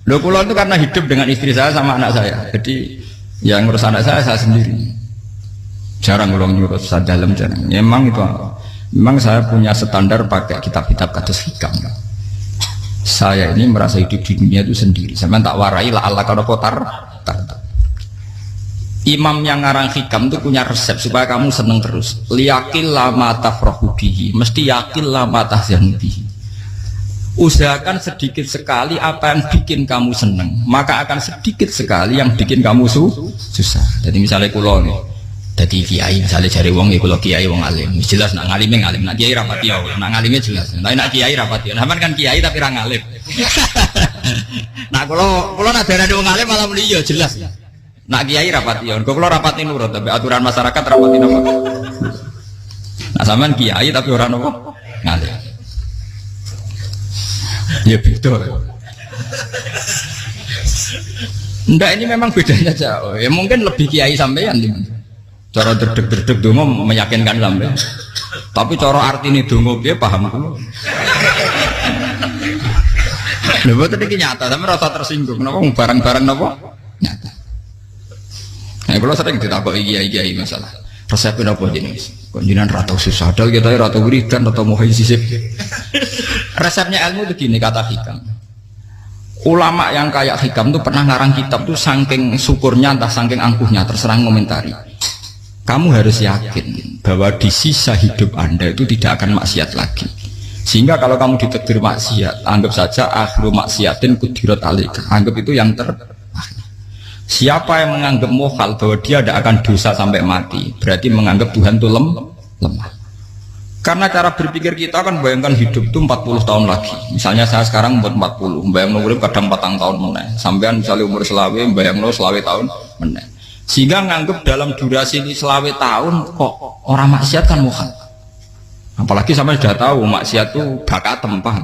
Loh kula itu karena hidup dengan istri saya sama anak saya. Jadi yang ngurus anak saya sendiri. Jarang kula ngurus dalam jarang. Memang itu memang saya punya standar pakai kitab-kitab kados hikam. Saya ini merasa hidup di dunia itu sendiri. Sampeyan tak warai la Allah kana potar. Imam yang ngarang hikam itu punya resep supaya kamu seneng terus. Liyakil lama tafrahu bihi, mesti yakin lama tahzanu bihi. Usahakan sedikit sekali apa yang bikin kamu seneng, maka akan sedikit sekali yang bikin kamu susah. Jadi misalnya kulo nih, jadi kiai misalnya cari wong ya kulo kiai wong alim, jelas nak ngalim ngalim, nak kiai rapati ya, nak ngalimnya jelas. Tapi nak kiai rapati, nah kan kiai tapi orang ngalim. Nah kulo nak darah wong alim malah muni ya jelas. Nak kiai rapati ya, kulo rapati nurut, tapi aturan masyarakat rapati apa? Nah sampean kiai tapi orang apa? Ngalim. Ya betul. Enggak, ini memang bedanya jauh. Ya mungkin lebih kiai sampean cara derdek-derdek dongo meyakinkan sampean. Tapi cara artine dongo piye paham kulo. Lha boten iki nyata, sampe rasa tersinggung. Napa barang-barang napa? Nyata. Nah, kalau sering ditakoki kiai-kiai masalah. Resepnya apa jenis? Konjinan rata susah, dal kita rata wiridan, rata mohon sisip. Resepnya ilmu itu gini kata hikam. Ulama yang kayak hikam tuh pernah ngarang kitab tuh saking syukurnya, entah saking angkuhnya, terserah ngomentari. Kamu harus yakin bahwa di sisa hidup Anda itu tidak akan maksiat lagi. Sehingga kalau kamu ditakdir maksiat, anggap saja akhru maksiatin kudirat alaika. Anggap itu yang siapa yang menganggap mohal bahwa dia tidak akan dosa sampai mati, berarti menganggap Tuhan itu lemah. Karena cara berpikir kita kan bayangkan hidup itu 40 tahun lagi. Misalnya saya sekarang umur 40, bayangkan umur kadang 4 tahun meneh. Sampean misalnya umur selawe, bayangkan selawe tahun meneh. Sehingga menganggap dalam durasi ini selawe tahun kok orang maksiat kan mohal. Apalagi sampai sudah tahu maksiat itu bakat tempah.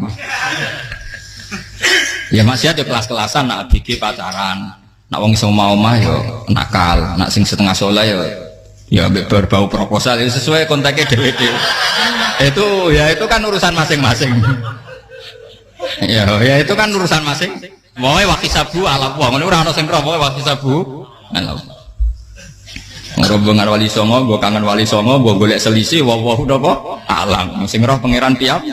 Ya maksiat ya kelas-kelasan, nak bikin pacaran. Nak wong iso mau mah yo nakal, nak sing setengah soleh ya berbau proposal ya sesuai kontaknya dhewe-dhewe. Itu kan urusan masing-masing. ya itu kan urusan masing. Moe wakisabu ala wong ngono ora ono sing roh moe wakisabu. Ala. Ngrobongan wali songo, mbok kangen wali songo, mbok golek selisih wawahu napa? Alam. Sing roh pangeran tiap.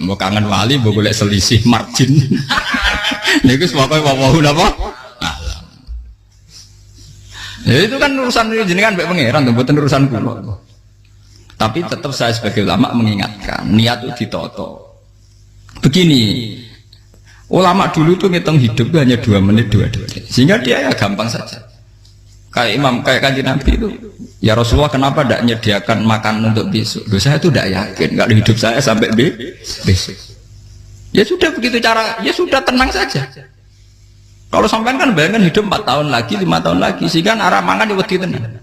Mbok kangen wali, mbok golek selisih margin. Niku pokoke wawahu napa? Ya itu kan urusan jenengan mbek pangeran tuh, bukan urusan kula. Tapi tetap saya sebagai ulama mengingatkan, niat itu ditoto. Begini, ulama dulu tuh ngitung hidup itu hanya 2 menit 2 detik, sehingga dia ya gampang saja. Kayak imam, kayak kanjeng Nabi itu, ya Rasulullah kenapa tidak menyediakan makan untuk besok? Loh, saya itu tidak yakin kalau hidup saya sampai besok. Ya sudah begitu cara, ya sudah tenang saja. Kalau sampean kan bayangkan hidup 4 tahun lagi, 5 tahun lagi, sehingga arah mangan ya wedi tenan.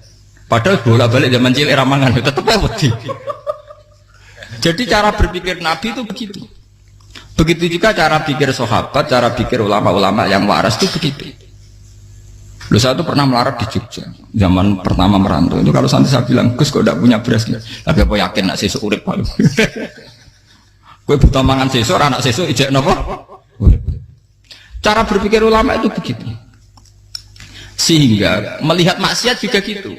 Padahal bola-balik zaman cilik arah mangan ya tetep wedi. Jadi cara berpikir Nabi itu begitu. Begitu juga cara pikir sahabat, cara pikir ulama-ulama yang waras itu begitu. Loh, saya itu pernah melarat di Jogja zaman pertama merantau. Itu kalau santai saya bilang, Gus kok tidak punya beras nggak? Tapi apa yakin nak sesuk urip Pak? Kowe buta mangan sesuk, anak sesuk ijek napa? Cara berpikir ulama itu begitu. Sehingga melihat maksiat juga gitu.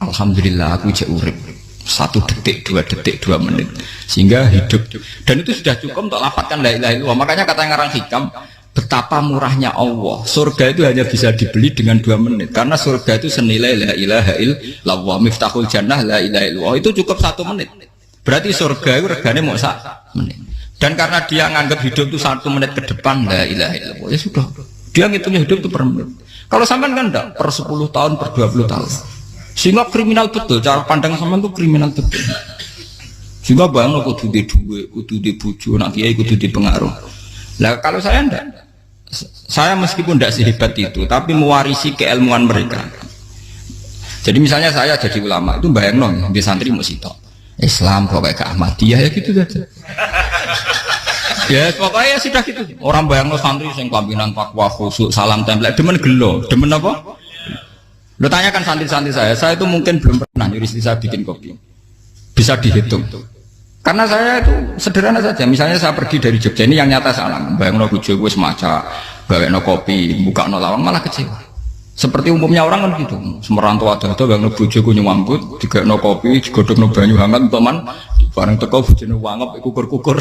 Alhamdulillah aku ijek urip 1 detik, 2 detik, 2 menit. Sehingga hidup. Dan itu sudah cukup untuk lafadzkan la ilaha illallah. Makanya kata ngarang hikam, betapa murahnya Allah. Surga itu hanya bisa dibeli dengan 2 menit. Karena surga itu senilai la ilaha illallah. Miftahul jannah la ilaha illallah. Itu cukup 1 menit. Berarti surga itu regane mau 1 menit. Dan karena dia nganggap hidup itu 1 menit ke depan, la ilaha illallah, ya sudah. Dia ngitungnya hidup itu per menit. Kalau sampean kan enggak, per 10 tahun, per 20 tahun. Sehingga kriminal betul, cara pandang sampean itu kriminal betul. Sehingga bayang kudu di duwe, kudu di bojo, nak kiai kudu di pengaruh. Lah kalau saya enggak. Saya meskipun enggak sehebat itu, tapi mewarisi keilmuan mereka. Jadi misalnya saya jadi ulama, itu bayang di santri mau sitok. Islam pokoknya ke Ahmadiyah ya gitu saja. Ya pokoknya ya sudah gitu. Orang bayangno santri sing pampinan takwa khusyuk salam tempel demen gelo, demen apa? Lo tanyakan santri-santri saya itu mungkin belum pernah nyuri istri saya bikin kopi. Bisa dihitung. Karena saya itu sederhana saja. Misalnya saya pergi dari Jogja ini yang nyata salam. Bayangno bojo wis maca gawekno kopi, bukakno lawang malah kecewa. Seperti umumnya orang kan gitu, semerantau ada gawekno bojoku nyuambut, digawekno kopi, digodhogno banyu hangat teman, bareng teko bojone wangep kukur-kukur.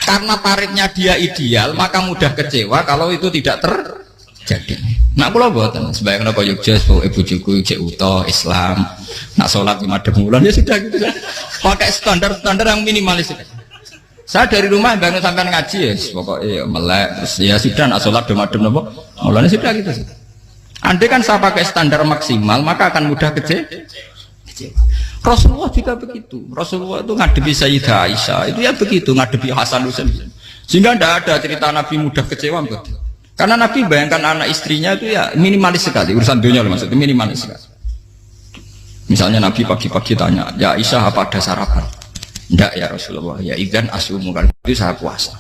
Karena tarifnya dia ideal, maka mudah kecewa kalau itu tidak terjadi. Nak kula mboten, sebayangno kaya Jogja, bojoku cek uta Islam, nak salat 5 bulan ya sudah gitu. Pakai standar-standar yang minimalis. Saya dari rumah bangun sampai ngaji ya, pokoknya melek, terus ya sudah nak sholat demadem nopo, mulanya sudah gitu. Andai kan saya pakai standar maksimal, maka akan mudah kecewa. Rasulullah juga begitu. Rasulullah itu ngadepi Sayyidah Aisyah, itu ya begitu, ngadepi Hasan Husain. Sehingga tidak ada cerita Nabi mudah kecewa, betul. Karena Nabi bayangkan anak istrinya itu ya minimalis sekali, urusan dunia loh maksudnya minimalis sekali. Misalnya Nabi pagi-pagi tanya, ya Aisyah apa ada sarapan? Enggak ya Rasulullah, ya idzan asumu kan itu saya puasa.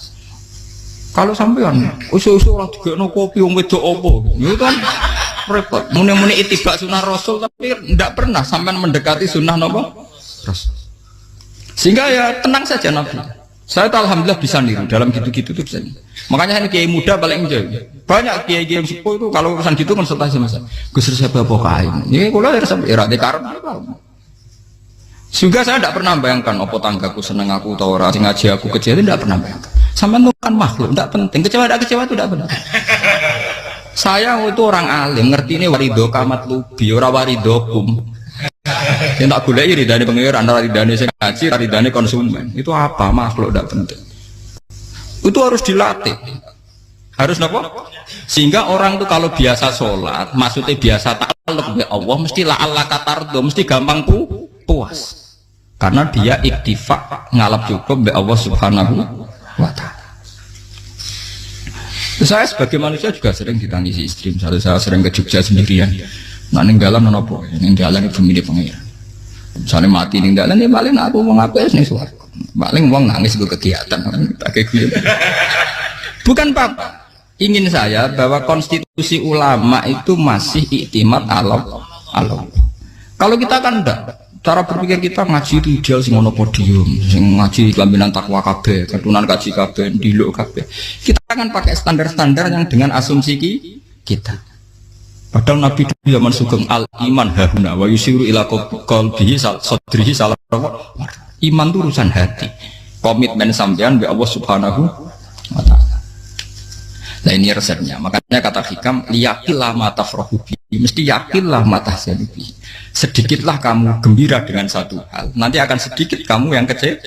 Kalau sampean usul-usul lah digekno kopi wong wedok opo, itu kan repot. Muni-muni itibak sunnah Rasul tapi enggak pernah sampean mendekati sunnah napa Rasul. Sehingga ya tenang saja Nabi. Saya tuh alhamdulillah bisa niru dalam gitu-gitu tuh bisa. Makanya ini kiai muda paling jauh. Banyak kiai-kiai yang sepuh itu kalau urusan gitu konsultasi sama saya. Gus siapa apa kain? Ini kula ya era dekarep. Juga saya tidak pernah bayangkan apa tanggaku seneng aku atau orang ngaji aku kecewa itu tidak pernah bayangkan. Sama itu kan makhluk, tidak penting. Kecewa tidak kecewa itu tidak benar. Saya itu orang alim, ngerti ini warido kamat lubi, ora warido kum. Yang tak gulai ridane pengiran, ridane sing ngaji, ridane konsumen. Itu apa makhluk tidak penting. Itu harus dilatih. Harus apa? Sehingga orang tuh kalau biasa sholat, maksudnya biasa ta'alluq bi Allah, mesti la'alla katardo, mesti gampang puas. Karena dia iktifak ngalap cukup be Allah Subhanahu wa ta'ala. Saya sebagai manusia juga sering ditangisi istri. Misalnya saya sering ke Jogja sendirian. Nah ninggalan nopo, ninggalan ibu milih pengiran. Misalnya mati ninggalan ya paling aku mau ngapes nih suara. Paling uang nangis gue kegiatan. Tak kayak gitu. Bukan apa. Ingin saya bahwa konstitusi ulama itu masih iktimat Allah. Kalau kita kan enggak. Cara berpikir kita ngaji itu ideal sing ono podium, sing ngaji kelaminan takwa kabeh, ketunan kaji kabeh, diluk kabeh. Kita akan pakai standar-standar yang dengan asumsi kita. Padahal Nabi di zaman sugeng al iman hahuna wa yusiru ila qalbihi sadrihi salah. Iman itu urusan hati. Komitmen sampean be Allah Subhanahu wa taala. Nah ini resepnya. Makanya kata hikam liyakillah mata frohubi, mesti yakinlah mata selibi. Sedikitlah kamu gembira dengan satu hal, nanti akan sedikit kamu yang kecil.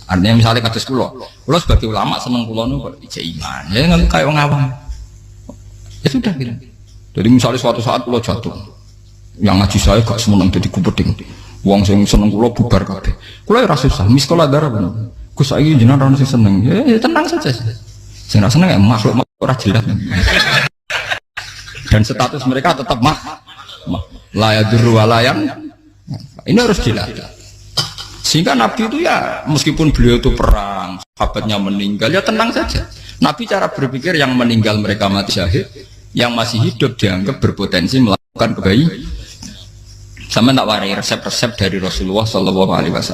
Artinya misalnya kados kula sebagai ulama seneng kula nu kok ijek iman, ya nggak kayak wong awam. Ya sudah gitu. Jadi misalnya suatu saat kula jatuh, yang ngaji saya gak semeneng jadi kupeding. Wong sing seneng kula bubar kabeh. Kula ora susah, miskola darah bener. Gus saiki jenengan ora sing seneng. Ya tenang saja. Sing ora seneng ya makhluk ora jelas. Dan status mereka tetap layaduru walayam. Ini harus dilatih. Sehingga Nabi itu ya meskipun beliau itu perang, sahabatnya meninggal, ya tenang saja. Nabi cara berpikir yang meninggal mereka mati syahid, yang masih hidup dianggap berpotensi melakukan kebaikan. Sama tak warai resep-resep dari Rasulullah SAW.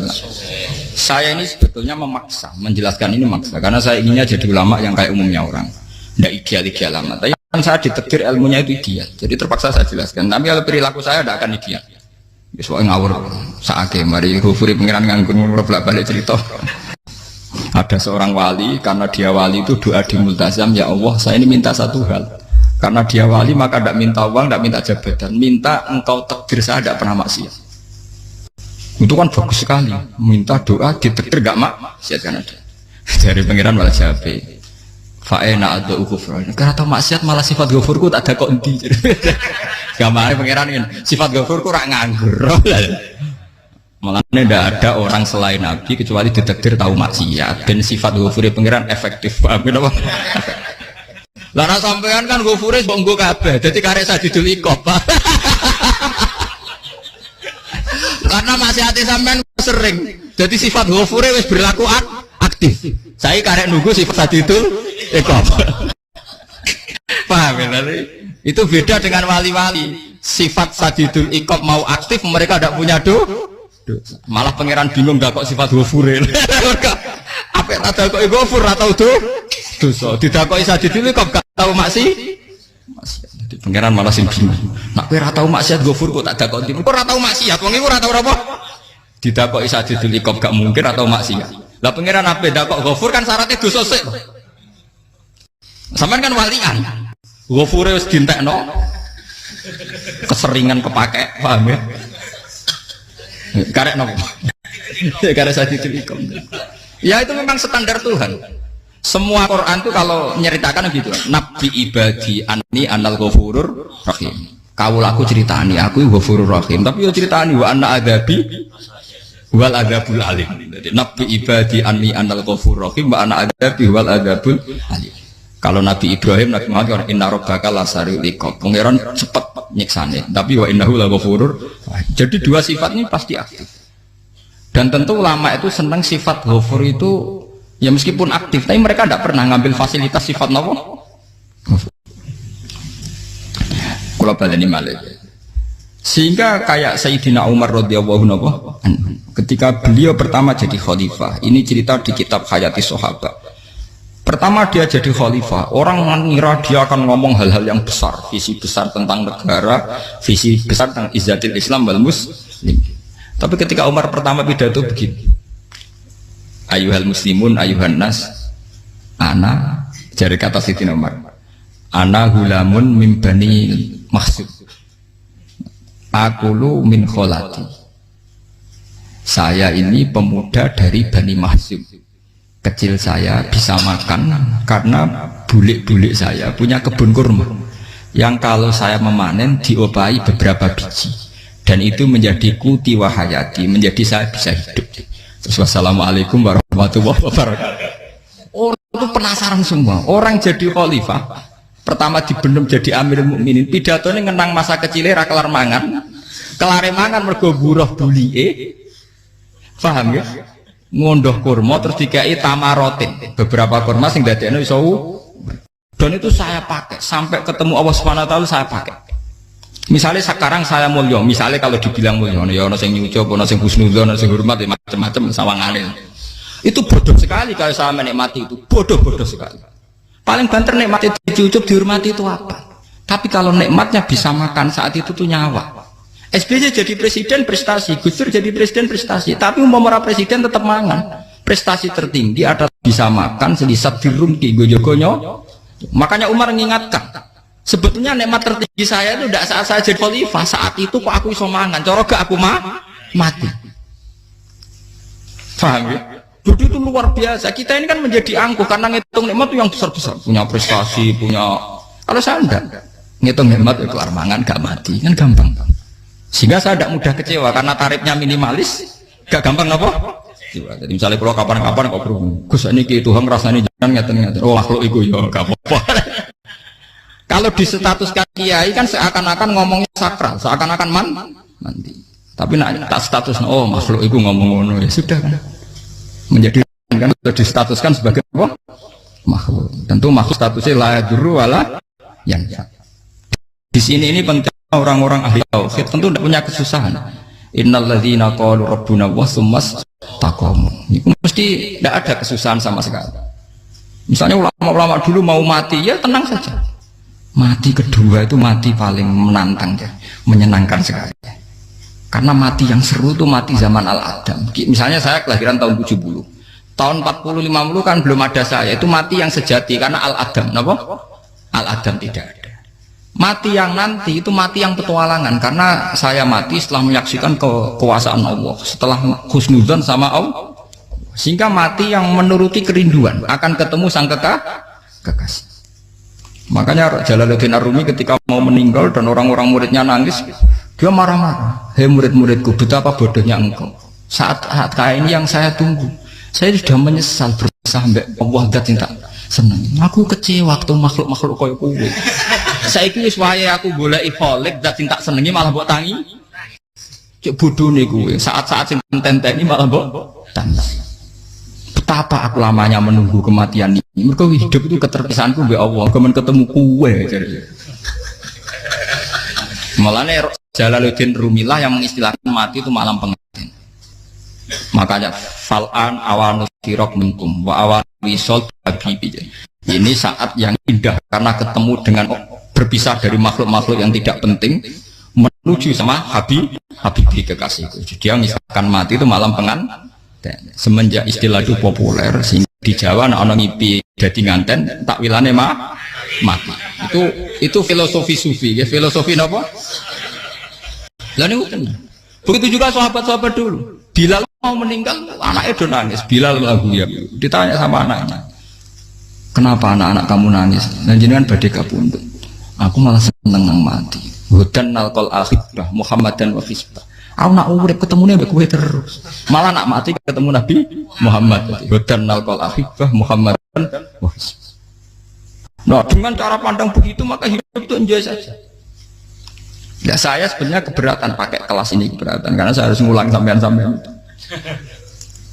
Saya ini sebetulnya memaksa, menjelaskan ini maksa, karena saya inginnya jadi ulama yang kayak umumnya orang, tidak ideal amat. Tapi kan saya ditekdir ilmunya itu ideal, jadi terpaksa saya jelaskan. Tapi kalau perilaku saya tidak akan ideal. Soalnya ngawur, saake mari Ghafuri pengiran nganggur bolak-balik cerita. Ada seorang wali, karena dia wali itu doa di multazam, ya Allah saya ini minta satu hal. Karena dia wali maka tidak minta uang, tidak minta jabatan, minta engkau takdir saya tidak pernah maksiat. Itu kan bagus sekali, minta doa ditakdir gak maksiat kan ada. Dari pengiran malah siapa? Fa'ena ada ukufur. Karena tahu maksiat malah sifat ghafurku tak ada kok endi. Gamane pengiran kan sifat ghafurku rak nganggur. Malah tidak ada orang selain Nabi kecuali ditakdir tahu maksiat dan sifat ghafuri pengiran efektif. Paham apa? Lara sampean kan ghafure kok nggo kabeh. Dadi karek sadidul iqab. Karena maksiate sampean sering. Jadi sifat ghafure wis berlaku aktif. Saya karek nunggu sifat sadidul iqab. Paham ya? Itu beda dengan wali-wali. Sifat sadidul iqab mau aktif, mereka tidak punya dosa. Malah pangeran bingung gak kok sifat ghafure. Apa tak dakoki Ghafur ora tau dosa. Didakoki Sadidil kok gak tau maksiat. Jadi pangeran malah sing bingung. Nak kowe ora tau maksiat Ghafur kok tak dakoki. Kok ora tau maksiat, wong iku ora tau apa? Didakoki Sadidil kok gak mungkin atau maksiat. Lah pangeran ape dakok Ghafur kan syaratnya dosa sik. Sampeyan kan walian. Ghafure wis dientekno. Keseringan kepake, paham ya? Karek nopo. Karek Sadidil ikom. Ya itu memang standar Tuhan. Semua Quran itu kalau nyeritakan gitu. Nabi ibadi anni anal ghafurur rahim. Kawulaku ceritani aku ghafurur rahim, tapi yo ceritani wa anna adabi wal adabul alim. Jadi Nabi ibadi anni anal ghafurur rahim wa anna adabi wal adabul alim. Kalau Nabi Ibrahim, Nabi Muhammad inna rabbaka lasariul iqab. Pangeran cepat nyiksane, tapi wa innahu laghafurur. Jadi dua sifat ini pasti aktif. Dan tentu ulama itu senang sifat ghafur itu ya meskipun aktif, tapi mereka tidak pernah ngambil fasilitas sifat nopo. Kalau baleni malih. Sehingga kayak Sayyidina Umar radhiyallahu anhu ketika beliau pertama jadi khalifah, ini cerita di kitab Hayati Sahabat. Pertama dia jadi khalifah, orang mengira dia akan ngomong hal-hal yang besar, visi besar tentang negara, visi besar tentang izzatil Islam wal muslim. Tapi ketika Umar pertama pidato begini, ayuhal muslimun ayuhan nas, ana, jari kata Sayyidina Umar, ana hulamun min bani Makhzum, akulu min kholati. Saya ini pemuda dari Bani Makhzum. Kecil saya bisa makan karena bulik-bulik saya punya kebun kurma yang kalau saya memanen diopahi beberapa biji, dan itu menjadi kuti wahayati, menjadi saya bisa hidup. Terus wassalamualaikum warahmatullahi wabarakatuh. Orang itu penasaran semua. Orang jadi khalifah pertama dibenem jadi Amirul Mukminin, pidatonya ngenang masa kecilnya ra kelar mangan, kelare mangan mergo buruh bulike, paham ya? Ngondoh kurma terus dikai tamarotin, beberapa kurma sing dadekno iso, dan itu saya pakai sampai ketemu Allah Subhanahu wa taala. Saya pakai misalnya sekarang saya mulya, misalnya kalau dibilang mulya ya ono sing nyucup, ono sing husnudzon, ono sing hormat, macam-macam sawangane. Itu bodoh sekali kalau saya menikmati itu, bodoh sekali. Paling banter nikmati dicucup dihormati itu apa? Tapi kalau nikmatnya bisa makan saat itu tuh nyawa. SBY jadi presiden prestasi, Gus Dur jadi presiden prestasi, tapi umpama presiden tetap mangan. Prestasi tertinggi adalah bisa makan selisat dirumki gojogonyo. Makanya Umar mengingatkan, sebetulnya nikmat tertinggi saya itu tidak saat saya jadi khalifah, saat itu kok aku iso mangan, cara gak aku mati. Paham ya? Jadi itu luar biasa. Kita ini kan menjadi angkuh karena ngitung nikmat itu yang besar-besar, punya prestasi, punya. Kalau saya enggak ngitung nikmat itu kelar mangan gak mati, kan gampang. Sehingga saya tidak mudah kecewa karena tarifnya minimalis, gak gampang apa? Jadi misalnya kalau kapan-kapan kok berhubung, Gus ini Tuhan rasanya jangan ngeten-ngeten. Oh makhluk itu ya gak apa-apa. Kalau di status kiai kan seakan-akan ngomongnya sakral, seakan-akan mandi. Tapi nak tak status, oh makhluk itu ngomong-ngomong ya sudah kan. Menjadi kan sudah distatuskan sebagai apa? Makhluk. Tentu makhluk statusnya la yadurru wala yanfa. Di sini ini penting. Orang-orang ahli tauhid tentu tidak punya kesusahan. Innalladzina qalu rabbuna wa tsummas taqamu. Itu mesti tidak ada kesusahan sama sekali. Misalnya ulama-ulama dulu mau mati, ya tenang saja. Mati kedua itu mati paling menantang ya, menyenangkan sekali. Karena mati yang seru itu mati zaman Al-Adam. Misalnya saya kelahiran tahun 70. Tahun 40-50 kan belum ada saya, itu mati yang sejati karena Al-Adam. Kenapa? Al-Adam tidak ada. Mati yang nanti itu mati yang petualangan, karena saya mati setelah menyaksikan kekuasaan Allah, setelah husnudzon sama Allah, sehingga mati yang menuruti kerinduan akan ketemu sang kekasih. Makanya Jalaluddin Ar-Rumi ketika mau meninggal dan orang-orang muridnya nangis, dia marah-marah. Hei murid-muridku, betapa bodohnya engkau. Saat kayak ini yang saya tunggu, saya sudah menyesal sampai Allah dat cinta senang. Aku kecewa waktu makhluk-makhluk kaya kowe. Saiki wis wayahe aku goleki kholik dat cinta senengi malah mbok tangi. Cek bodone kowe. Saat-saat sing tenteni malah mbok tantang. Betapa aku lamanya menunggu kematian ini. Mergo hidup itu keterpisahanku mbek Allah, kemen ketemu kowe jare. Malane Jalaluddin Rumilah yang mengistilahkan mati itu malam pengantin. Makanya fal'an awanus sirok minkum wa awan wisol habibi. Ini saat yang indah karena ketemu dengan berpisah dari makhluk-makhluk yang tidak penting menuju sama habibi kekasihku. Dia misalkan mati itu malam pengantin. Semenjak istilah itu populer sehingga di Jawa anak ngipi jadi nganten takwilane mati. Itu filosofi sufi ya, filosofi apa? Lah niku tenan. Begitu juga sahabat-sahabat dulu. Bilal mau meninggal, anaknya udah nangis. Bilal lagu ya. Ditanya sama anaknya, kenapa anak-anak kamu nangis? Dan jenengan badhe kapundhut. Aku malah seneng nang mati. Hudan nalqal akhibah Muhammadan wa hisbah. Aku nak urip ketemune mbek kowe terus. Malah nak mati ketemu Nabi Muhammad. Hudan nalqal akhibah Muhammadan wa hisbah. Nah, dengan cara pandang begitu maka hidup itu enjoy saja. Ya saya sebenarnya keberatan pakai kelas ini, keberatan karena saya harus ngulang sampean-sampean.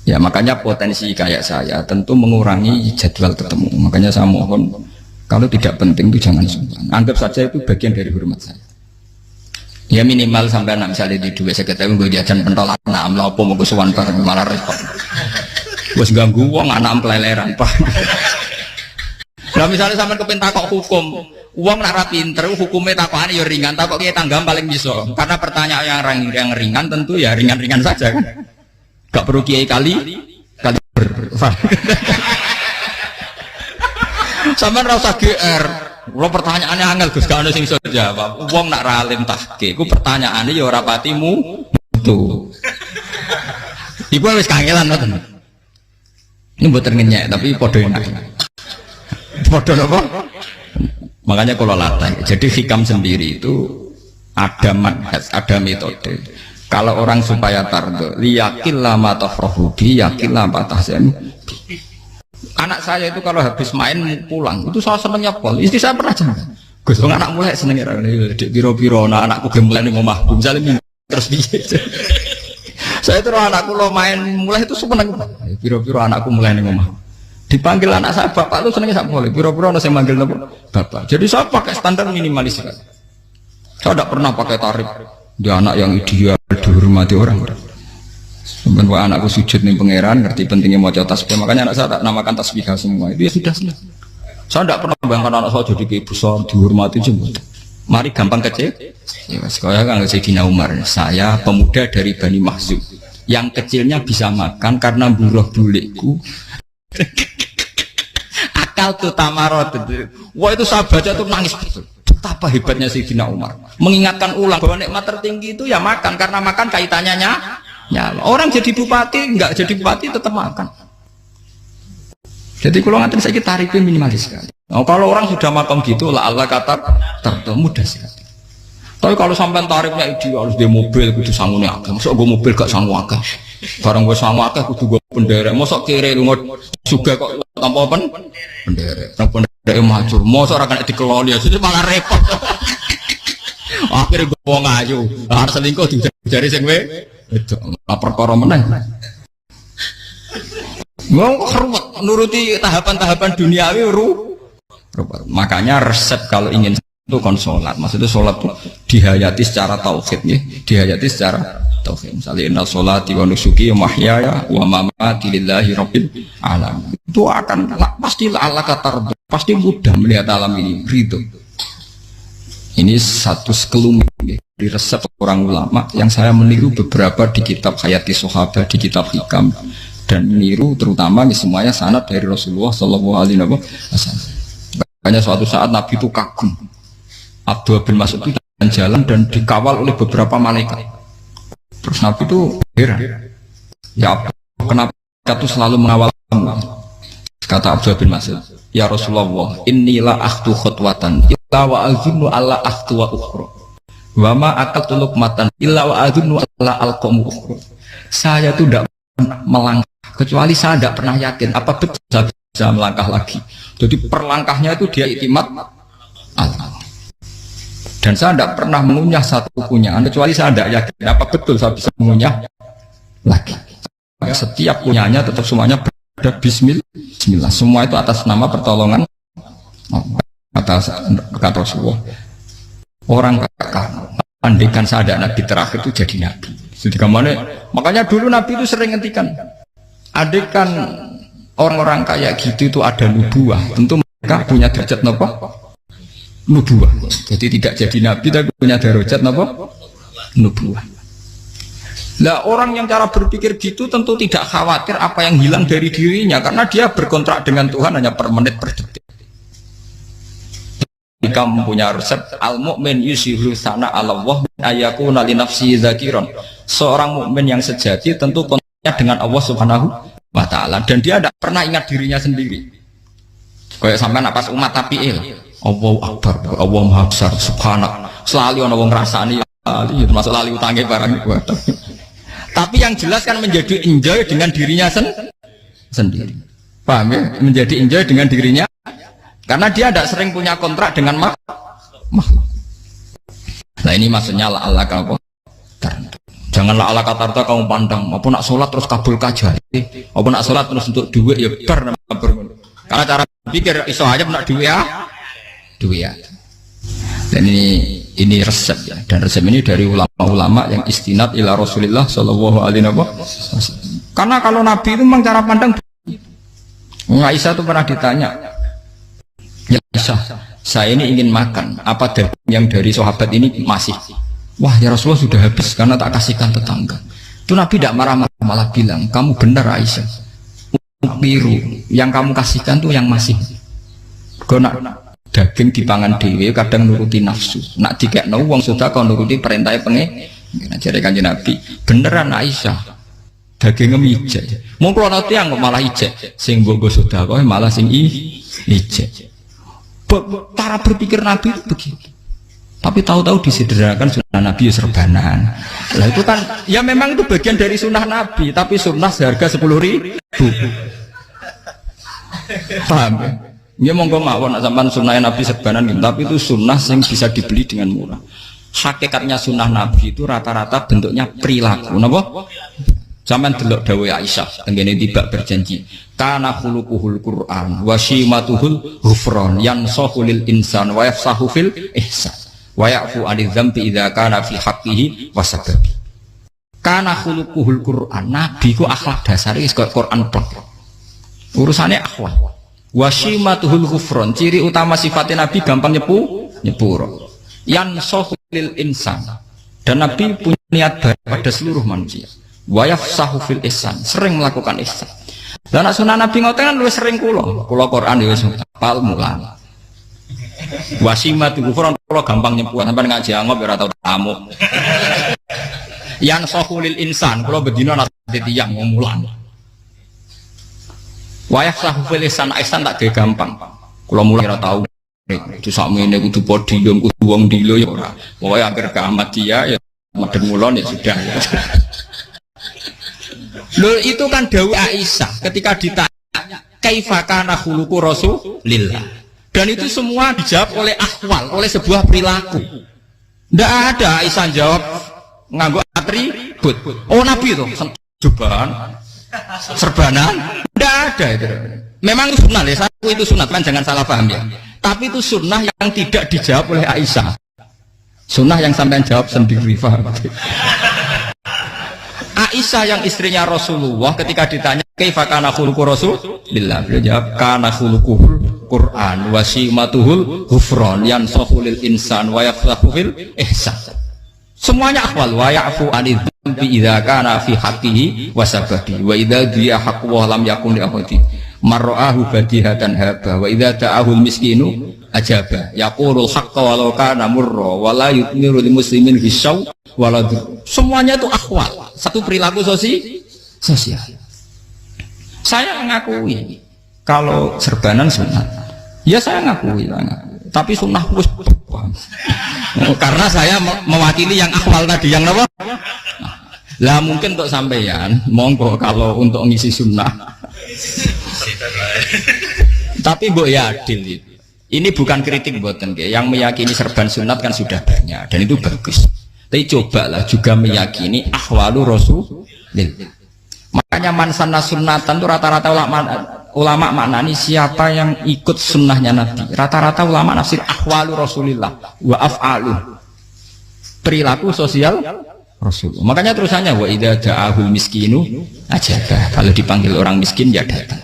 Ya makanya potensi kayak saya tentu mengurangi jadwal ketemu. Makanya saya mohon kalau tidak penting itu jangan sungkan. Anggap saja itu bagian dari hormat saya. Ya minimal sampai anak misalnya di dua saya ketemu gue diajan pentolan enam lah apa mau gue suwan bareng malah repot. Gue ganggu uang anak peleleran pak. Nah misalnya sampai kepentak kok hukum uang nak pinter hukumnya takokan ya ringan, takok kita tanggam paling bisa karena pertanyaan yang ringan tentu ya ringan-ringan saja kan, gak perlu kiai kali sama rasa GR lo pertanyaannya angel Gus gak ada sing iso jawab uang nak ralim tahke ku pertanyaannya ya ora patimu tuh ibu wis kangelan ngoten ini buat ngenyek tapi podo enak podo apa. Makanya kalau latih, jadi hikam sendiri itu ada manhaj, ada metode. Kalau orang supaya tardo, yakin lama tafrohubi, yakin lama tahsen. Anak saya itu kalau habis main pulang, itu saya senengnya pol. Istri saya pernah jangan. Gus, anak mulai senengnya di biro-biro, anakku gemulai nih ngomahku, misalnya terus dia. Saya terus anakku lo main mulai itu seneng. Biro-biro anakku mulai nih ngomahku. Dipanggil anak saya bapak itu senangnya tak boleh pura-pura ada saya manggil bapak jadi saya pakai standar minimalis saya tidak pernah pakai tarif dia anak yang ideal dihormati orang sebenarnya anakku sujud nih pangeran ngerti pentingnya mau tasbih makanya anak saya tak namakan tasbih semua itu ya sudah selesai saya tidak pernah bayangkan anak saya jadi kayak besar dihormati semua mari gampang kecil ya sekolah kan Sayyidina Umar saya pemuda dari Bani Mahzub yang kecilnya bisa makan karena buruh bulikku akal tuh tamarot. Wah itu sahabatnya tuh nangis betul. Betapa hebatnya Sayyidina Umar. Mengingatkan ulang bahwa nikmat tertinggi itu ya makan karena makan kaitannya nyala. Orang jadi bupati enggak jadi bupati tetap makan. Jadi kalau ngantin saya tarifnya minimalis sekali. Nah, kalau orang sudah makan gitu lah Allah kata tertentu mudah sekali. Tapi kalau sampai tarifnya ideal harus dia mobil kudu sangune akeh. Mosok gue mobil gak sanggup akeh. Barang gue sanggup akeh kudu gue penderek. Mosok kere lunga juga kok tanpa penderek. Nang penderek maju. Mosok ora kena dikeloli jadi malah repot. Akhirnya gue wong ayu. Harus selingkuh dijari sing we. Itu perkara meneh. Mau ruwet nuruti tahapan-tahapan duniawi makanya resep kalau ingin itu kon sholat, maksudnya sholat itu dihayati secara tauhid ya, dihayati secara tauhid. Misalnya inna sholati wa nusuki wa mahyaya wa mamati lillahi rabbil alamin. Itu akan pasti Allah kata pasti mudah melihat alam ini ridho. Ini satu sekelumit ya, di resep orang ulama yang saya meniru beberapa di kitab Hayati Sahabat, di kitab Hikam dan meniru terutama semuanya sanad dari Rasulullah Shallallahu Alaihi Wasallam. Makanya suatu saat Nabi itu kagum. Abdullah bin Mas'ud itu jalan dan dikawal oleh beberapa malaikat. Terus Nabi itu heran. Ya Abdullah, kenapa itu selalu mengawal kamu? Kata Abdullah bin Mas'ud, ya Rasulullah, inilah akhtu khutwatan, illa wa azunnu alla akhtu wa ukhra. Wa ma akaltu luqmatan, illa wa azunnu alla alqamu ukhra. Saya itu tidak melangkah, kecuali saya tidak pernah yakin apa betul saya bisa melangkah lagi. Jadi perlangkahnya itu dia iktimat Allah. Dan saya tidak pernah mengunyah satu kunyahan kecuali saya tidak yakin apa betul saya bisa mengunyah lagi. Setiap kunyahnya tetap semuanya berada Bismillah. Semua itu atas nama pertolongan atas kata Rasulullah. Orang kakak, andaikan saya ada nabi terakhir itu jadi nabi. Jadi kemana? Makanya dulu Nabi itu sering ngendikan, adekan orang-orang kayak gitu itu ada nubuah, tentu mereka punya derajat nopo nubuah. Jadi tidak jadi nabi tapi punya derajat nopo nubuah. Lah orang yang cara berpikir gitu tentu tidak khawatir apa yang hilang dari dirinya, karena dia berkontrak dengan Tuhan hanya per menit per detik. Jika mempunyai resep al-mu'min yusiru sana Allah ayakuna li nafsi dzakiron. Seorang mukmin yang sejati tentu kontaknya dengan Allah Subhanahu wa ta'ala, dan dia tidak pernah ingat dirinya sendiri. Kayak sampai napas umat tapi Allahu Akbar, Allah Maha Besar, subhanak. Selalu orang ngrasani termasuk lali utangnya barang itu. Tapi yang jelas kan menjadi enjoy dengan dirinya sendiri. Paham ya? Menjadi enjoy dengan dirinya karena dia tidak sering punya kontrak dengan makhluk. Nah ini maksudnya Allah kamu janganlah Allah kata kamu pandang apa nak sholat terus kabul kaja, apa nak sholat terus untuk duit ya ber. Karena cara pikir iso aja nak duit ya. Dan ini resep ya, dan resep ini dari ulama-ulama yang istinad ila Rasulillah Shallallahu Alaihi Wasallam. Karena kalau Nabi itu memang cara pandang. Aisyah itu pernah ditanya, ya Aisyah, saya ini ingin makan, apa daging yang dari sahabat ini masih? Wah ya Rasulullah sudah habis karena tak kasihkan tetangga. Itu Nabi tidak marah-marah, malah bilang, kamu benar Aisyah, biru yang kamu kasihkan tuh yang masih. Kena daging dipangan dewe kadang nuruti nafsu, nak dikekno wong sudah kau nuruti perintahnya jadi kanjeng Nabi beneran Aisyah daging ijek mau kalau nanti yang malah ijek sing bogo sudah kau malah sing ijek. Cara berpikir Nabi itu begitu, tapi tahu-tahu disederhanakan sunnah Nabi serbanan. Lah itu kan ya memang itu bagian dari sunnah Nabi, tapi sunnah seharga 10.000. Paham ya? Dia monggo mawon sampean sunnah Nabi serbanan gitu, tapi itu sunnah yang bisa dibeli dengan murah. Hakikatnya sunnah Nabi itu rata-rata bentuknya perilaku. Napa? Sampean delok dawuh Aisyah tengene tiba berjanji, kana khuluquhul Qur'an wa shimatuhul ghufran yansahu lil insan wa yafsahu fil ihsan wa ya'fu 'anil dzambi idza kana fi haqqihi wa sababi. Kana khuluquhul Qur'an, Nabi ku akhlak dasare wis kaya Quran plek. Urusane akhlak. Wasimatuhul ghufron, ciri utama sifatnya Nabi gampang nyepuro. Yansahu lil insan, dan Nabi punya niat baik pada seluruh manusia. Wa yafsahu fil ihsan, sering melakukan ihsan. Dan sunnah Nabi ngoten kan luwih sering kula Quran ya wis hafal mulang. Wasimatul ghufron kula gampang nyepuro, sampeyan ngaji angop ora tau tamu. Yansahu lil insan, kula bedina nate tiyang mulang. Wayah sahu filisan aisan tak gaya gampang. Kalau mulai ora tahu, itu sakmene kudu podium kudu wong dilo ya ora. Pokoke akhir kiamat dia ya madhep mulon ya sudah. Loh itu kan dawuh Aisyah ketika ditanya kaifa kana khuluqu Rasulillah. Dan itu semua dijawab oleh ahwal, oleh sebuah perilaku. Ndak ada Aisyah jawab nganggo atribut. Oh Nabi itu serbanan tidak ada itu. Memang itu sunnah ya, satu itu sunnah kan, jangan salah paham ya. Tapi itu sunnah yang tidak dijawab oleh Aisyah. Sunnah yang sampean jawab sendiri, paham? Aisyah yang istrinya Rasulullah ketika ditanya kaifa kana khuluqu Rasulillah, beliau jawab kana khuluquhul Qur'an wa simatuhul ghufran yansahu lil insan wa yafsahu fil ihsan. Semuanya akwal wa ya'fu 'anil dzambi idza kana fi haqqihi wa sababi wa idza dia haqqu wa lam yakun li ahadi marra'ahu badihatan haba wa idza ta'ahul miskinu ajaba yaqulul haqqa walau kana murra wa la yutmiru lil muslimin hisaw wala. Semuanya itu akwal, satu perilaku sosial. Saya mengakui kalau serbanan sunat ya, saya ngakui. Tapi sunnah wis karena saya mewakili yang akwal tadi yang apa? Lah mungkin untuk sampeyan monggo kalau untuk ngisi sunnah. Tapi mbok ya adil. Ini bukan kritik mboten nggih. Yang meyakini serban sunat kan sudah banyak dan itu bagus. Tapi cobalah juga meyakini ahwalu Rasulillah. Makanya mansana sunnatan itu rata-rata ulama maknani siapa yang ikut sunnahnya Nabi. Rata-rata ulama nafsir ahwalu Rasulillah wa af'alu, perilaku sosial Rasul. Makanya terusannya wa idza ja'ahul miskinu ajabah. Kalau dipanggil orang miskin ya datang.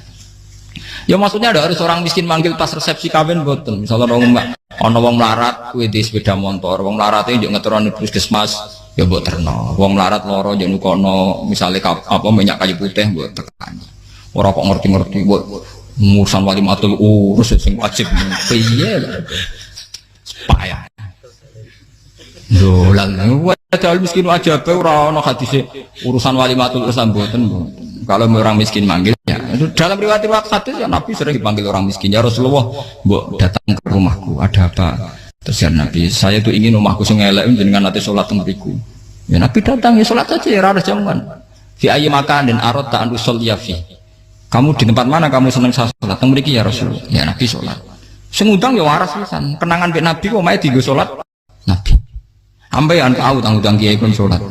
Ya maksudnya ada harus orang miskin manggil pas resepsi kawin boten. Misalnya ana wong melarat kuwi di sepeda motor, wong mlarate yo ngeteroni puskesmas ya mbok terno. Wong melarat lara yo nukono misale apa minyak kayu putih mbok tekani. Ora kok ngerti-ngerti mbok urusan walimatul urus sing wajib piye lho. Payah. Dolan padahal miskin aja ora ana hadise urusan walimatul urus mboten. Kalau orang miskin manggil ya dalam riwayat hadis ya Nabi sering dipanggil orang miskin ya Rasulullah mbok datang ke rumahku ada apa terus ya Nabi saya tuh ingin rumahku sing elek jenengan nanti sholat teng mriku ya Nabi datang ya sholat saja ya ora jaman fi ayyi makanin aradta an usolliya fi kamu di tempat mana kamu seneng sholat teng mriki ya Rasulullah ya Nabi sholat sing ngundang ya waras pisan kenangan mek Nabi kok mae dienggo sholat Nabi ambean tau utang kiai kon sholat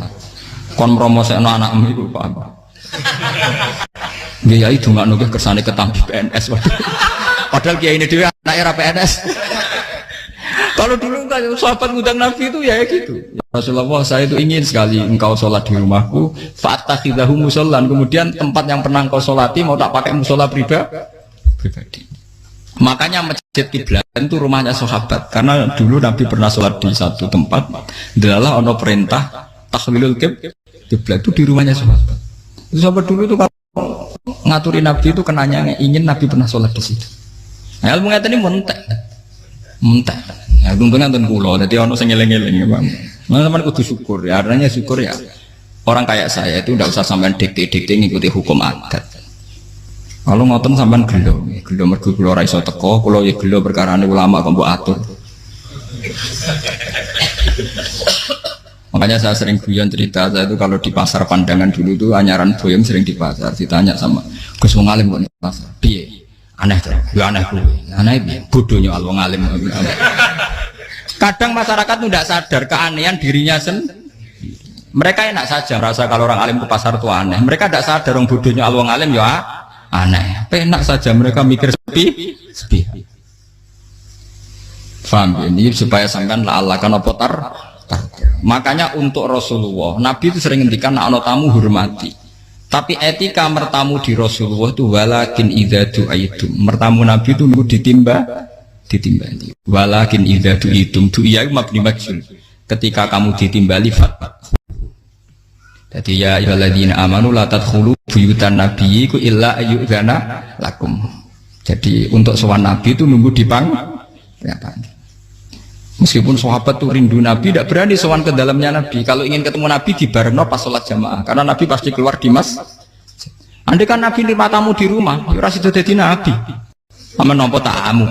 kon promosekno anakmu iku Pak Kiai itu nggak nugih kersane ketampi PNS padahal kiai ini dia anak era PNS. Kalau dulu kan sahabat ngundang Nabi itu ya gitu ya Rasulullah saya itu ingin sekali engkau sholat di rumahku fatakhidahu musollan kemudian tempat yang pernah engkau sholati mau tak pakai musola pribadi. Makanya masjid kiblat itu rumahnya sahabat karena dulu Nabi pernah sholat di satu tempat adalah ono perintah tahlilul kiblat itu di rumahnya sahabat. Itu sahabat dulu itu kalau ngaturin Nabi itu kenanya ingin Nabi pernah sholat di situ. Nah, ilmu ngeten ini mentek. Ya untungnya nonton kula, jadi ono sing eling-eling ya, Bang. Nah, teman kudu syukur ya, artinya syukur ya. Orang kayak saya itu tidak usah sampean dikte-dikte ngikuti hukum adat. Kalau ngoten sampean gelo mergo kula ora iso teko, kula ya gelo perkarane ulama kok mbok atur. Makanya saya sering guyon cerita saya itu kalau di pasar Pandangan dulu tuh anyaran boyong sering di pasar ditanya sama Gus wong alim kok di pasar piye aneh tuh ya aneh kuwi aneh piye bodohnya al wong alim. Kadang masyarakat tuh tidak sadar keanehan dirinya sendiri. Mereka enak saja merasa kalau orang alim ke pasar itu aneh, mereka tidak sadar orang bodohnya al wong alim ya aneh, enak saja mereka mikir sepi. Paham ini supaya sampean la Allah kan apa tar. Makanya untuk Rasulullah Nabi itu sering ngendikan ana tamu hormati. Tapi etika mertamu di Rasulullah itu walakin idza du'aitum. Mertamu Nabi itu nunggu ditimbali. Walakin idza du'itum du'iya mabni majhul. Ketika kamu ditimbali fat. Jadi ya ayyuhalladzina amanu la tadkhulu buyutan nabiyyi illa ayyudzana lakum. Jadi untuk sowan Nabi itu nunggu dipang ya, meskipun sahabat tuh rindu Nabi, tidak berani sowan ke dalamnya Nabi. Kalau ingin ketemu Nabi di bareng pas sholat jamaah, karena Nabi pasti keluar di mas. Andai kan Nabi lima tamu di rumah, ya ora sido dadi Nabi. Sama nopo tamu.